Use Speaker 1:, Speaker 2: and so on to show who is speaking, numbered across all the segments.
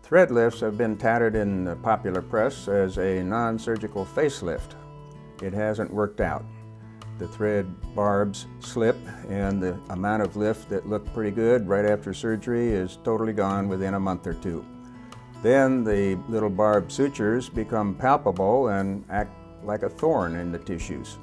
Speaker 1: Thread lifts have been touted in the popular press as a non-surgical facelift. It hasn't worked out. The thread barbs slip, and the amount of lift that looked pretty good right after surgery is totally gone within a month or two. Then the little barbed sutures become palpable and act like a thorn in the tissues.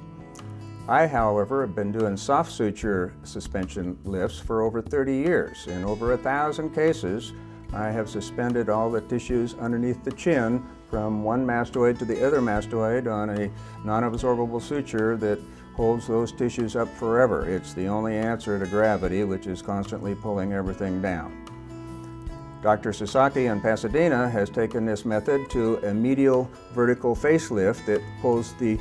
Speaker 1: I, however, have been doing soft suture suspension lifts for over 30 years. In over 1,000 cases, I have suspended all the tissues underneath the chin from one mastoid to the other mastoid on a non-absorbable suture that holds those tissues up forever. It's the only answer to gravity, which is constantly pulling everything down. Dr. Sasaki in Pasadena has taken this method to a medial vertical facelift that pulls the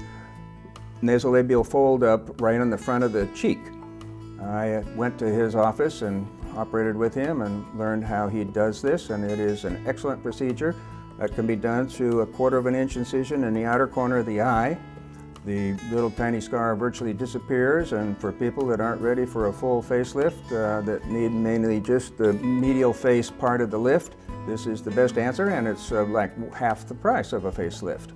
Speaker 1: nasolabial fold up right on the front of the cheek. I went to his office and operated with him and learned how he does this, and it is an excellent procedure that can be done through a 1/4 of an inch incision in the outer corner of the eye. The little tiny scar virtually disappears, and for people that aren't ready for a full facelift, that need mainly just the medial face part of the lift, this is the best answer, and it's like half the price of a facelift.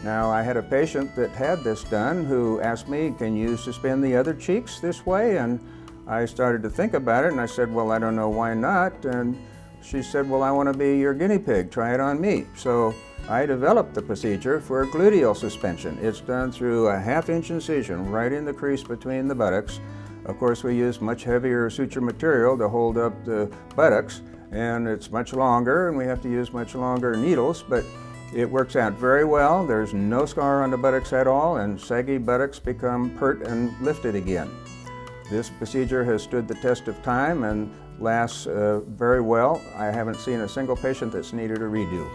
Speaker 1: Now, I had a patient that had this done who asked me, can you suspend the other cheeks this way? And I started to think about it, and I said, well, I don't know why not. And she said, well, I want to be your guinea pig, try it on me. So I developed the procedure for gluteal suspension. It's done through a 1/2 inch incision right in the crease between the buttocks. Of course, we use much heavier suture material to hold up the buttocks, and it's much longer, and we have to use much longer needles, but it works out very well. There's no scar on the buttocks at all, and saggy buttocks become pert and lifted again. This procedure has stood the test of time and lasts very well. I haven't seen a single patient that's needed a redo.